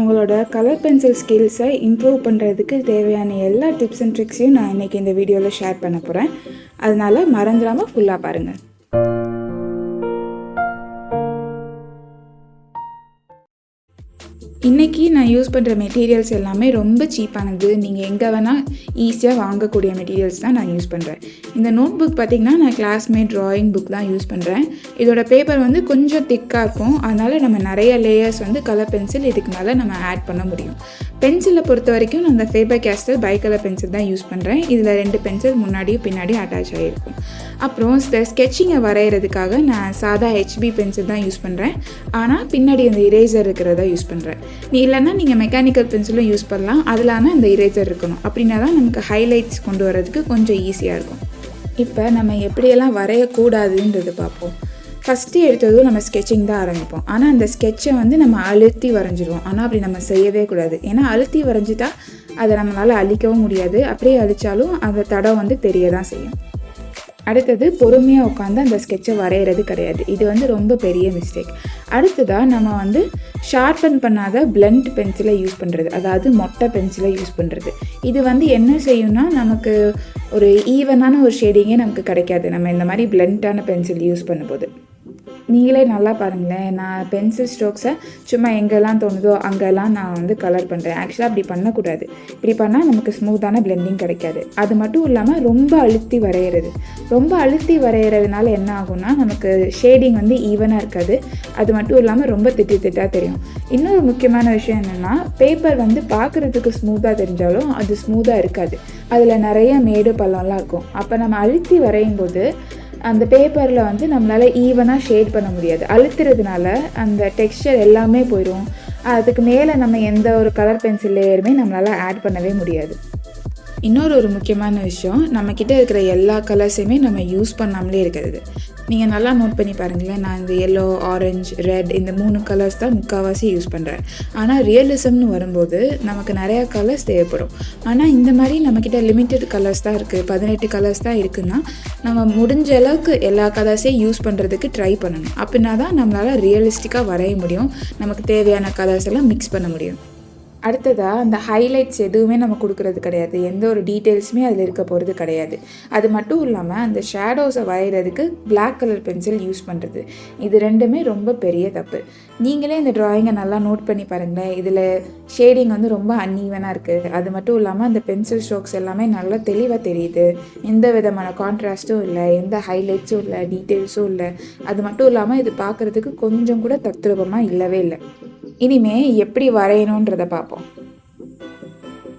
உங்களோட colour pencil ஸ்கில்ஸை improve பண்ணுறதுக்கு தேவையான எல்லா டிப்ஸ் அண்ட் ட்ரிக்ஸையும் நான் இன்றைக்கி இந்த வீடியோவில் ஷேர் பண்ண போகிறேன். அதனால் மறந்துடாமல் ஃபுல்லாக பாருங்கள். இன்றைக்கி நான் யூஸ் பண்ணுற மெட்டீரியல்ஸ் எல்லாமே ரொம்ப சீப்பானது. நீங்கள் எங்கே வேணால் ஈஸியாக வாங்கக்கூடிய மெட்டீரியல்ஸ் தான் நான் யூஸ் பண்ணுறேன். இந்த நோட் புக் பார்த்திங்கன்னா நான் classmate ட்ராயிங் புக் தான் யூஸ் பண்ணுறேன். இதோட பேப்பர் வந்து கொஞ்சம் திக்காக இருக்கும். அதனால் நம்ம நிறைய லேயர்ஸ் வந்து கலர் பென்சில் இதுக்கு மேலே நம்ம ஆட் பண்ண முடியும். பென்சிலை பொறுத்த வரைக்கும் நான் இந்த Faber castell பை கலர் பென்சில் தான் யூஸ் பண்ணுறேன். இதில் 2 பென்சில் முன்னாடியும் பின்னாடியும் அட்டாச் ஆகிருக்கும். அப்புறம் ஸ்கெட்சிங்கை வரைகிறதுக்காக நான் சாதா HB பென்சில் தான் யூஸ் பண்ணுறேன். ஆனால் பின்னாடி இந்த இரேசர் இருக்கிறத யூஸ் பண்ணுறேன். இல்லைன்னா நீங்கள் மெக்கானிக்கல் பென்சிலும் யூஸ் பண்ணலாம். அதில் ஆனால் இந்த இரேசர் இருக்கணும். அப்படின்னா தான் நமக்கு ஹைலைட்ஸ் கொண்டு வரதுக்கு கொஞ்சம் ஈஸியாக இருக்கும். இப்போ நம்ம எப்படியெல்லாம் வரையக்கூடாதுன்றது பார்ப்போம். ஃபஸ்ட்டு எடுத்ததும் நம்ம ஸ்கெட்சிங் தான் ஆரம்பிப்போம். ஆனால் அந்த ஸ்கெட்சை வந்து நம்ம அழுத்தி வரைஞ்சிடுவோம். ஆனால் அப்படி நம்ம செய்யவே கூடாது. ஏன்னா அழுத்தி வரைஞ்சிட்டா அதை நம்மளால் அழிக்கவும் முடியாது. அப்படியே அழித்தாலும் அந்த தடம் வந்து தெரிய தான் செய்யும். அடுத்தது பொறுமையாக உட்காந்து அந்த ஸ்கெட்சை வரைகிறது கிடையாது. இது வந்து ரொம்ப பெரிய மிஸ்டேக். அடுத்ததாக நம்ம வந்து ஷார்பன் பண்ணாத பிளண்ட் பென்சிலை யூஸ் பண்ணுறது, அதாவது மொட்டை பென்சிலை யூஸ் பண்ணுறது. இது வந்து என்ன செய்யும்னா நமக்கு ஒரு ஈவனான ஒரு ஷேடிங்கே நமக்கு கிடைக்காது நம்ம இந்த மாதிரி பிளண்ட்டான பென்சில் யூஸ் பண்ணும்போது. நீங்களே நல்லா பாருங்களேன், நான் பென்சில் ஸ்ட்ரோக்ஸை சும்மா எங்கெல்லாம் தோணுதோ அங்கெல்லாம் நான் வந்து கலர் பண்ணுறேன். ஆக்சுவலாக அப்படி பண்ணக்கூடாது. இப்படி பண்ணால் நமக்கு ஸ்மூத்தான பிளெண்டிங் கிடைக்காது. அது மட்டும் இல்லாமல் ரொம்ப அழுத்தி வரைகிறதுனால என்ன ஆகும்னா நமக்கு ஷேடிங் வந்து ஈவனாக இருக்காது. அது மட்டும் இல்லாமல் ரொம்ப திட்டாக தெரியும். இன்னொரு முக்கியமான விஷயம் என்னென்னா, பேப்பர் வந்து பார்க்குறதுக்கு ஸ்மூத்தாக தெரிஞ்சாலும் அது ஸ்மூத்தாக இருக்காது. அதில் நிறைய மேடு பள்ளம்லாம் இருக்கும். அப்போ நம்ம அழுத்தி வரையும் போது அந்த பேப்பரில் வந்து நம்மளால் ஈவனாக ஷேட் பண்ண முடியாது. அழுத்துறதுனால அந்த டெக்ஸ்சர் எல்லாமே போயிடும். அதுக்கு மேலே நம்ம எந்த ஒரு கலர் பென்சில் லேயருமே நம்மளால் ஆட் பண்ணவே முடியாது. இன்னொரு முக்கியமான விஷயம், நம்மக்கிட்ட இருக்கிற எல்லா கலர்ஸையுமே நம்ம யூஸ் பண்ணாமலே இருக்கிறது. நீங்கள் நல்லா நோட் பண்ணி பாருங்களேன். நான் இந்த எல்லோ, ஆரஞ்சு, ரெட் இந்த 3 கலர்ஸ் தான் முக்கால்வாசி யூஸ் பண்ணுறேன். ஆனால் ரியலிசம்னு வரும்போது நமக்கு நிறையா கலர்ஸ் தேவைப்படும். ஆனால் இந்த மாதிரி நம்மக்கிட்ட லிமிட்டட் கலர்ஸ் தான் இருக்குது, 18 கலர்ஸ் தான் இருக்குதுன்னா நம்ம முடிஞ்ச அளவுக்கு எல்லா கலர்ஸையும் யூஸ் பண்ணுறதுக்கு ட்ரை பண்ணணும். அப்படின்னா தான் நம்மளால் ரியலிஸ்டிக்காக வரைய முடியும். நமக்கு தேவையான கலர்ஸ் எல்லாம் மிக்ஸ் பண்ண முடியும். அடுத்ததாக அந்த ஹைலைட்ஸ் எதுவுமே நம்ம கொடுக்கறது கிடையாது. எந்த ஒரு டீட்டெயில்ஸுமே அதில் இருக்க போகிறது கிடையாது. அது மட்டும் இல்லாமல் அந்த ஷேடோஸை வரைகிறதுக்கு பிளாக் கலர் பென்சில் யூஸ் பண்ணுறது, இது ரெண்டுமே ரொம்ப பெரிய தப்பு. நீங்களே இந்த ட்ராயிங்கை நல்லா நோட் பண்ணி பாருங்களேன். இதில் ஷேடிங் வந்து ரொம்ப அன்ஈவனாக இருக்குது. அது மட்டும் இல்லாமல் அந்த பென்சில் ஸ்ட்ரோக்ஸ் எல்லாமே நல்லா தெளிவாக தெரியுது. எந்த விதமான கான்ட்ராஸ்ட்டும் இல்லை, எந்த ஹைலைட்ஸும் இல்லை, டீட்டெயில்ஸும் இல்லை. அது மட்டும் இல்லாமல் இது பார்க்குறதுக்கு கொஞ்சம் கூட தத்ரூபமாக இல்லவே இல்லை. இனிமேல் எப்படி வரையணுன்றதை பார்ப்போம்.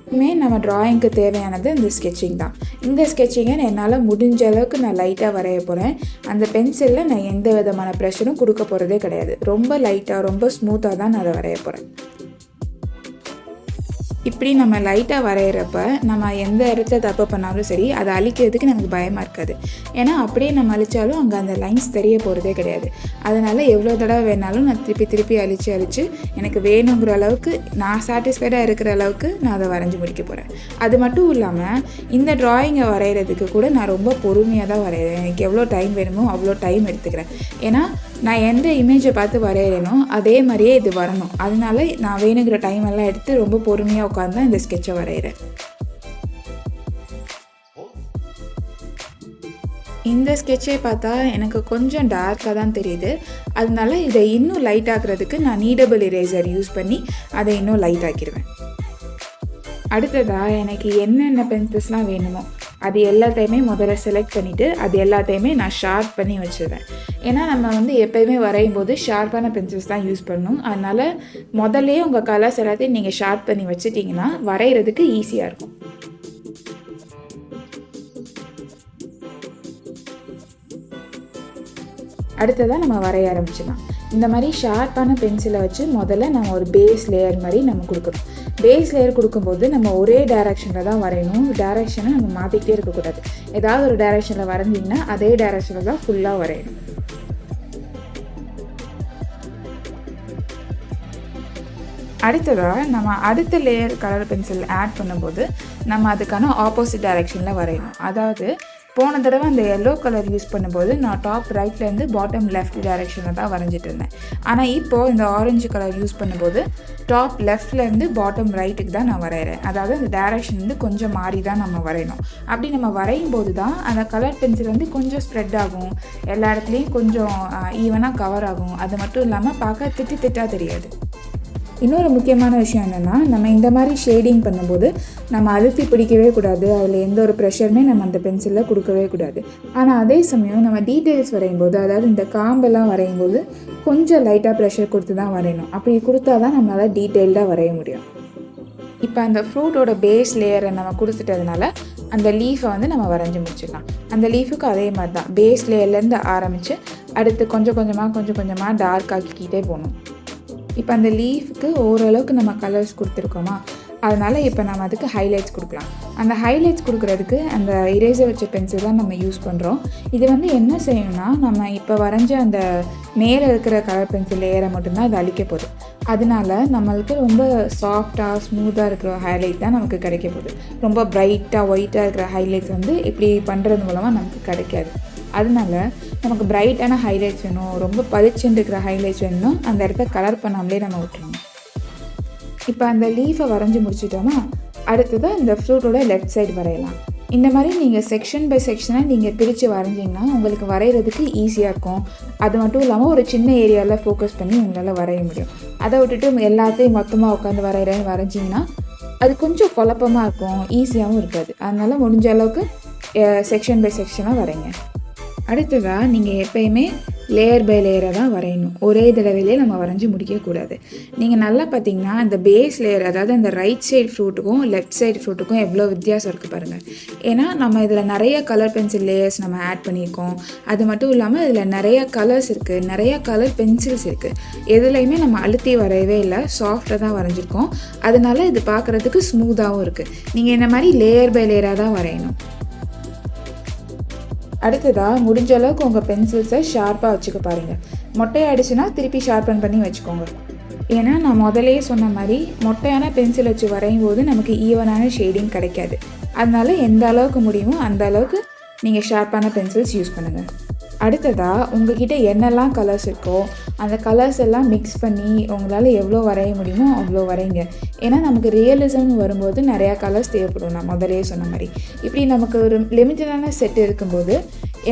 இனிமேல் நம்ம ட்ராயிங்க்கு தேவையானது இந்த ஸ்கெட்சிங் தான். இந்த ஸ்கெட்சிங்கை என்னால் முடிஞ்ச அளவுக்கு நான் லைட்டாக வரைய போகிறேன். அந்த பென்சிலில் நான் எந்த விதமான ப்ரெஷரும் கொடுக்க போகிறதே கிடையாது. ரொம்ப லைட்டாக ரொம்ப ஸ்மூத்தாக தான் நான் அதை வரைய போகிறேன். இப்படி நம்ம லைட்டாக வரைகிறப்ப நம்ம எந்த இடத்துல தப்பு பண்ணாலும் சரி, அதை அழிக்கிறதுக்கு நமக்கு பயமாக இருக்காது. ஏன்னா அப்படியே நம்ம அழித்தாலும் அங்கே அந்த லைன்ஸ் தெரிய போகிறதே கிடையாது. அதனால் எவ்வளோ தடவை வேணாலும் நான் திருப்பி அழித்து எனக்கு வேணுங்கிற அளவுக்கு நான் சாட்டிஸ்ஃபைடாக இருக்கிற அளவுக்கு நான் அதை வரைஞ்சி முடிக்க போகிறேன். அது மட்டும் இல்லாமல் இந்த ட்ராயிங்கை வரைகிறதுக்கு கூட நான் ரொம்ப பொறுமையாக தான் வரைகிறேன். எனக்கு எவ்வளோ டைம் வேணுமோ அவ்வளோ டைம் எடுத்துக்கிறேன். ஏன்னா நான் எந்த இமேஜை பார்த்து வரைகிறேனோ அதே மாதிரியே இது வரணும். அதனால நான் வேணுங்கிற டைம் எல்லாம் எடுத்து ரொம்ப பொறுமையாக உட்காந்து தான் இந்த ஸ்கெட்சை வரைகிறேன். இந்த ஸ்கெட்சை பார்த்தா எனக்கு கொஞ்சம் டார்க்காக தான் தெரியுது. அதனால இதை இன்னும் லைட் ஆக்குறதுக்கு நான் நீடபிள் இரேசர் யூஸ் பண்ணி அதை இன்னும் லைட் ஆக்கிடுவேன். அடுத்ததாக எனக்கு என்னென்ன பென்சில்ஸ்லாம் வேணுமோ அது எல்லாத்தையுமே முதல்ல செலக்ட் பண்ணிவிட்டு அது எல்லாத்தையுமே நான் ஷார்ப் பண்ணி வச்சுருவேன். ஏன்னா நம்ம வந்து எப்போயுமே வரையும் போது ஷார்ப்பான பென்சில்ஸ் தான் யூஸ் பண்ணணும். அதனால் முதல்லே உங்கள் கலர்ஸ் எல்லாத்தையும் நீங்கள் ஷார்ப் பண்ணி வச்சுட்டிங்கன்னா வரைகிறதுக்கு ஈஸியாக இருக்கும். அடுத்ததாக நம்ம வரைய ஆரம்பிச்சிடலாம். இந்த மாதிரி ஷார்ப்பான பென்சிலை வச்சு முதல்ல நம்ம ஒரு பேஸ் லேயர் மாதிரி நம்ம கொடுக்கணும். பேஸ் லேயர் கொடுக்கும்போது நம்ம ஒரே டைரெக்ஷனில் தான் வரையணும். டைரெக்ஷனை நம்ம மாற்றிக்கிட்டே இருக்கக்கூடாது. ஏதாவது ஒரு டைரெக்ஷனில் வரைஞ்சிங்கன்னா அதே டைரெக்ஷனில் தான் ஃபுல்லாக வரையணும். அடுத்ததாக நம்ம அடுத்த லேயர் கலர் பென்சில் ஆட் பண்ணும்போது நம்ம அதுக்கான ஆப்போசிட் டைரெக்ஷனில் வரையணும். அதாவது போன தடவை அந்த எல்லோ கலர் யூஸ் பண்ணும்போது நான் டாப் ரைட்லேருந்து பாட்டம் லெஃப்ட் டைரெக்ஷனில் தான் வரைஞ்சிட்டு இருந்தேன். ஆனால் இப்போது இந்த ஆரஞ்சு கலர் யூஸ் பண்ணும்போது டாப் லெஃப்ட்லேருந்து பாட்டம் ரைட்டுக்கு தான் நான் வரைகிறேன். அதாவது அந்த டைரெக்ஷன் வந்து கொஞ்சம் மாறி தான் நம்ம வரையணும். அப்படி நம்ம வரையும் போது தான் அந்த கலர் பென்சில் வந்து கொஞ்சம் ஸ்ப்ரெட் ஆகும், எல்லா இடத்துலையும் கொஞ்சம் ஈவனாக கவர் ஆகும். அது மட்டும் இல்லாமல் பார்க்க திட்டாக தெரியாது. இன்னொரு முக்கியமான விஷயம் என்னென்னா, நம்ம இந்த மாதிரி ஷேடிங் பண்ணும்போது நம்ம அழுத்தி பிடிக்கவே கூடாது. அதில் எந்த ஒரு ப்ரெஷருமே நம்ம அந்த பென்சிலில் கொடுக்கவே கூடாது. ஆனால் அதே சமயம் நம்ம டீட்டெயில்ஸ் வரையும்போது, அதாவது இந்த காம்பெல்லாம் வரையும்போது கொஞ்சம் லைட்டாக ப்ரெஷர் கொடுத்து தான் வரையணும். அப்படி கொடுத்தா தான் நம்மளால் டீட்டெயில்டாக வரைய முடியும். இப்போ அந்த ஃப்ரூட்டோட பேஸ் லேயரை நம்ம கொடுத்துட்டதுனால அந்த லீஃபை வந்து நம்ம வரைஞ்சி முடிச்சிடலாம். அந்த லீஃபுக்கு அதே மாதிரி தான் பேஸ் லேயர்லேருந்து ஆரம்பித்து அடுத்து கொஞ்சம் கொஞ்சமாக டார்க் ஆக்கிக்கிட்டே போகணும். இப்போ அந்த லீஃபுக்கு ஓரளவுக்கு நம்ம கலர்ஸ் கொடுத்துருக்கோமா, அதனால் இப்போ நம்ம அதுக்கு ஹைலைட்ஸ் கொடுக்கலாம். அந்த ஹைலைட்ஸ் கொடுக்குறதுக்கு அந்த இரேசர் வச்ச பென்சில் தான் நம்ம யூஸ் பண்ணுறோம். இது வந்து என்ன செய்யணும்னா, நம்ம இப்போ வரைஞ்ச அந்த மேலே இருக்கிற கலர் பென்சில் லேயரை மட்டும்தான் அது அழிக்க போகுது. அதனால நம்மளுக்கு ரொம்ப சாஃப்டாக ஸ்மூத்தாக இருக்கிற ஹைலைட் தான் நமக்கு கிடைக்க போகுது. ரொம்ப பிரைட்டாக ஒயிட்டாக இருக்கிற ஹைலைட்ஸ் வந்து இப்படி பண்ணுறது மூலமாக நமக்கு கிடைக்காது. அதனால நமக்கு பிரைட்டான ஹைலைட்ஸ் வேணும், ரொம்ப பளிச்சுன்னு இருக்கிற ஹைலைட்ஸ் வேணும்னா அந்த இடத்த கலர் பண்ணாமலே நம்ம விட்டுருணும். இப்போ அந்த லீஃபை வரைஞ்சி முடிச்சிட்டோமா, அடுத்ததாக இந்த ஃப்ரூட்டோட லெஃப்ட் சைடு வரையலாம். இந்த மாதிரி நீங்கள் செக்ஷன் பை செக்ஷனாக நீங்கள் பிரித்து வரைஞ்சிங்கன்னா உங்களுக்கு வரைகிறதுக்கு ஈஸியாக இருக்கும். அது மட்டும் இல்லாமல் ஒரு சின்ன ஏரியாவில் ஃபோக்கஸ் பண்ணி உங்களால் வரைய முடியும். அதை விட்டுட்டு எல்லாத்தையும் மொத்தமாக உட்காந்து வரைஞ்சிங்கன்னா அது கொஞ்சம் குழப்பமாக இருக்கும், ஈஸியாகவும் இருக்காது. அதனால் முடிஞ்ச அளவுக்கு செக்ஷன் பை செக்ஷனாக வரைங்க. அடுத்ததாக நீங்கள் எப்போயுமே லேயர் பை லேயராக தான் வரையணும். ஒரே தடவையிலே நம்ம வரைஞ்சி முடிக்கக்கூடாது. நீங்கள் நல்லா பார்த்தீங்கன்னா இந்த பேஸ் லேயர், அதாவது அந்த ரைட் சைடு ஃப்ரூட்டுக்கும் லெஃப்ட் சைடு ஃப்ரூட்டுக்கும் எவ்வளோ வித்தியாசம் இருக்குது பாருங்கள். ஏன்னா நம்ம இதில் நிறைய கலர் பென்சில் லேயர்ஸ் நம்ம ஆட் பண்ணியிருக்கோம். அது மட்டும் இல்லாமல் இதில் நிறையா கலர்ஸ் இருக்குது, நிறையா கலர் பென்சில்ஸ் இருக்குது. எதுலேயுமே நம்ம அழுத்தி வரையவே இல்லை, சாஃப்டாக தான் வரைஞ்சிருக்கோம். அதனால இது பார்க்குறதுக்கு ஸ்மூத்தாகவும் இருக்குது. நீங்கள் இந்த மாதிரி லேயர் பை லேயராக தான் வரையணும். அடுத்ததாக முடிஞ்ச அளவுக்கு உங்கள் பென்சில்ஸை ஷார்ப்பாக வச்சுக்க பாருங்கள். மொட்டையாகிடுச்சுன்னா திருப்பி ஷார்ப்பன் பண்ணி வச்சுக்கோங்க. ஏன்னா நான் முதலே சொன்ன மாதிரி மொட்டையான பென்சில் வச்சு வரையும் போது நமக்கு ஈவனான ஷேடிங் கிடைக்காது. அதனால எந்த அளவுக்கு முடியுமோ அந்த அளவுக்கு நீங்கள் ஷார்ப்பான பென்சில்ஸ் யூஸ் பண்ணுங்கள். அடுத்ததாக உங்ககிட்ட என்னெல்லாம் கலர்ஸ் இருக்கோ அந்த கலர்ஸ் எல்லாம் மிக்ஸ் பண்ணி உங்களால் எவ்வளோ வரைய முடியுமோ அவ்வளோ வரைங்க. ஏன்னா நமக்கு ரியலிசம்னு வரும்போது நிறையா கலர்ஸ் தேவைப்படும். நான் முதலே சொன்ன மாதிரி இப்படி நமக்கு ஒரு லிமிட்டடான செட் இருக்கும்போது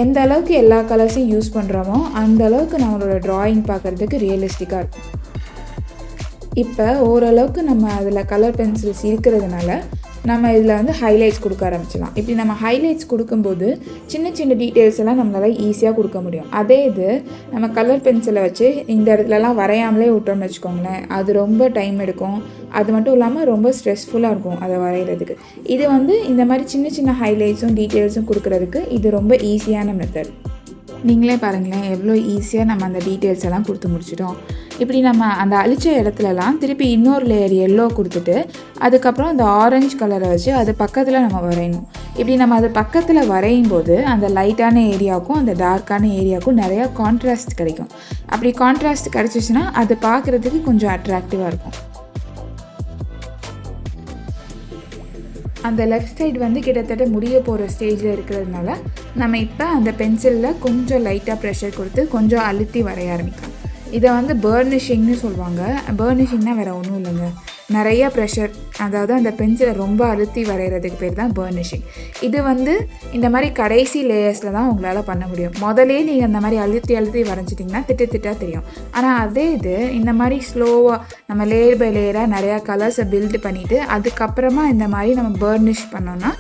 எந்த அளவுக்கு எல்லா கலர்ஸையும் யூஸ் பண்ணுறோமோ அந்த அளவுக்கு நம்மளோட ட்ராயிங் பார்க்குறதுக்கு ரியலிஸ்டிக்காக இருக்கும். இப்போ ஓரளவுக்கு நம்ம அதில் கலர் பென்சில்ஸ் இருக்கிறதுனால நம்ம இதில் வந்து ஹைலைட்ஸ் கொடுக்க ஆரம்பிச்சிடலாம். இப்படி நம்ம ஹைலைட்ஸ் கொடுக்கும்போது சின்ன சின்ன டீட்டெயில்ஸ் எல்லாம் நம்மளால் ஈஸியாக கொடுக்க முடியும். அதே இது நம்ம கலர் பென்சிலை வச்சு இந்த இடத்துலலாம் வரையாமலே விட்டோம்னு வச்சுக்கோங்களேன், அது ரொம்ப டைம் எடுக்கும். அது மட்டும் இல்லாமல் ரொம்ப ஸ்ட்ரெஸ்ஃபுல்லாக இருக்கும் அதை வரைகிறதுக்கு. இது வந்து இந்த மாதிரி சின்ன சின்ன ஹைலைட்ஸும் டீட்டெயில்ஸும் கொடுக்குறதுக்கு இது ரொம்ப ஈஸியான மெத்தட். நீங்களே பாருங்களேன் எவ்வளோ ஈஸியாக நம்ம அந்த டீட்டெயில்ஸ் எல்லாம் கொடுத்து முடிச்சிட்டோம். இப்படி நம்ம அந்த அழிச்ச இடத்துலலாம் திருப்பி இன்னொரு லேயர் எல்லோ கொடுத்துட்டு அதுக்கப்புறம் அந்த ஆரஞ்சு கலரை வச்சு அது பக்கத்தில் நம்ம வரையணும். இப்படி நம்ம அது பக்கத்தில் வரையும் போது அந்த லைட்டான ஏரியாவுக்கும் அந்த டார்க்கான ஏரியாவுக்கும் நிறையா கான்ட்ராஸ்ட் கிடைக்கும். அப்படி கான்ட்ராஸ்ட் கிடச்சிச்சின்னா அது பார்க்குறதுக்கு கொஞ்சம் அட்ராக்டிவாக இருக்கும். அந்த லெஃப்ட் சைடு வந்து கிட்டத்தட்ட முடிய போகிற ஸ்டேஜில் இருக்கிறதுனால நம்ம இப்போ அந்த பென்சிலில் கொஞ்சம் லைட்டாக ப்ரெஷர் கொடுத்து கொஞ்சம் அழுத்தி வரைய ஆரம்பிக்கலாம். இதை வந்து பர்னிஷிங்னு சொல்லுவாங்க. பர்னிஷிங்னால் வேறு ஒன்றும் இல்லைங்க, நிறைய ப்ரெஷர், அதாவது அந்த பென்சிலை ரொம்ப அழுத்தி வரைகிறதுக்கு பேர் தான் பர்னிஷிங். இது வந்து இந்த மாதிரி கடைசி லேயர்ஸில் தான் உங்களால் பண்ண முடியும். முதலே நீங்கள் அந்த மாதிரி அழுத்தி வரைஞ்சிட்டிங்கன்னா திட்டாக தெரியும். ஆனால் அதே இது இந்த மாதிரி ஸ்லோவாக நம்ம லேயர் பை லேயராக நிறையா கலர்ஸை பில்டு பண்ணிவிட்டு அதுக்கப்புறமா இந்த மாதிரி நம்ம பர்னிஷ் பண்ணோன்னா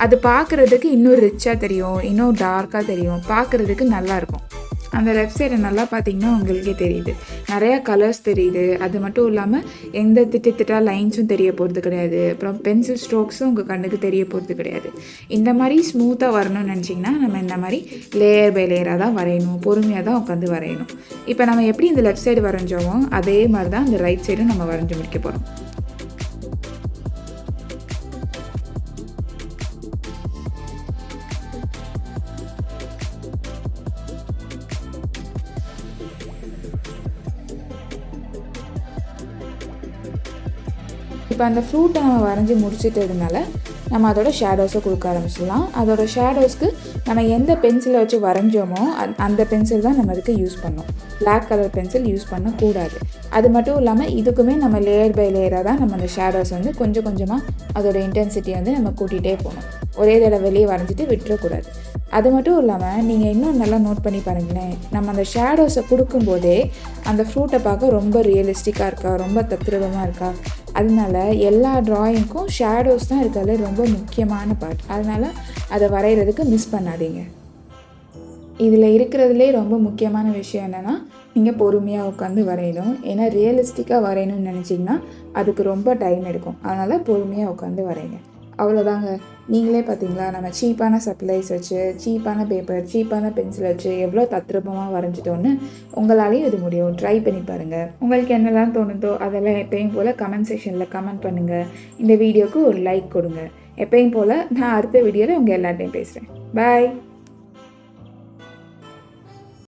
அது பார்க்குறதுக்கு இன்னும் ரிச்சாக தெரியும், இன்னும் டார்க்காக தெரியும், பார்க்குறதுக்கு நல்லாயிருக்கும். அந்த லெஃப்ட் சைடை நல்லா பார்த்தீங்கன்னா உங்களுக்கே தெரியுது, நிறையா கலர்ஸ் தெரியுது. அது மட்டும் இல்லாமல் எந்த திட்டாக லைன்ஸும் தெரிய போகிறது கிடையாது. அப்புறம் பென்சில் ஸ்ட்ரோக்ஸும் உங்கள் கண்ணுக்கு தெரிய போகிறது கிடையாது. இந்த மாதிரி ஸ்மூத்தாக வரணும்னு நினச்சிங்கன்னா நம்ம இந்த மாதிரி லேயர் பை லேயராக தான் வரையணும், பொறுமையாக தான் உட்காந்து வரையணும். இப்போ நம்ம எப்படி இந்த லெஃப்ட் சைடு வரைஞ்சோமோ அதே மாதிரி தான் இந்த ரைட் சைடும் நம்ம வரைஞ்சி முடிக்க போகிறோம். இப்போ அந்த ஃப்ரூட்டை நம்ம வரைஞ்சி முடிச்சிட்டதுனால நம்ம அதோட ஷேடோஸை கொடுக்க ஆரம்பிச்சிடலாம். அதோட ஷேடோஸ்க்கு நம்ம எந்த பென்சிலை வச்சு வரைஞ்சோமோ அந்த பென்சில் தான் நம்ம அதுக்கு யூஸ் பண்ணோம். பிளாக் கலர் பென்சில் யூஸ் பண்ணக்கூடாது. அது மட்டும் இல்லாமல் இதுக்குமே நம்ம லேயர் பை லேயராக தான் நம்ம அந்த ஷேடோஸ் வந்து கொஞ்சம் கொஞ்சமாக அதோட இன்டென்சிட்டி வந்து நம்ம கூட்டிகிட்டே போகணும். ஒரே தடவை வெளியே வரைஞ்சிட்டு விட்டுறக்கூடாது. அது மட்டும் இல்லாமல் நீங்கள் இன்னும் நல்லா நோட் பண்ணி பாருங்களேன், நம்ம அந்த ஷேடோஸை கொடுக்கும்போதே அந்த ஃப்ரூட்டை பார்க்க ரொம்ப ரியலிஸ்டிக்காக இருக்கா, ரொம்ப தத்ரூபமாக இருக்கா. அதனால எல்லா ட்ராயிங்க்கும் ஷேடோஸ் தான் இருக்கிறதுல ரொம்ப முக்கியமான பார்ட். அதனால் அதை வரைகிறதுக்கு மிஸ் பண்ணாதீங்க. இதில் இருக்கிறதுலே ரொம்ப முக்கியமான விஷயம் என்னென்னா, நீங்கள் பொறுமையாக உட்காந்து வரையணும். ஏன்னா ரியலிஸ்டிக்காக வரையணும்னு நினச்சிங்கன்னா அதுக்கு ரொம்ப டைம் எடுக்கும். அதனால் பொறுமையாக உட்காந்து வரைங்க. அவ்வளோதாங்க. நீங்களே பார்த்தீங்களா, நம்ம சீப்பான சப்ளைஸ் வச்சு, சீப்பான பேப்பர், சீப்பான பென்சில் வச்சு எவ்வளோ தத்ரூபமாக வரைஞ்சிட்டோன்னு உங்களாலேயும் இது முடியும். ட்ரை பண்ணி பாருங்கள். உங்களுக்கு என்னெல்லாம் தோணுதோ அதெல்லாம் எப்பயும் போல் கமெண்ட் செக்ஷனில் கமெண்ட் பண்ணுங்கள். இந்த வீடியோவுக்கு ஒரு லைக் கொடுங்க. எப்பயும் போல் நான் அடுத்த வீடியோவில் உங்கள் எல்லார்ட்டையும் பேசுகிறேன். பாய்.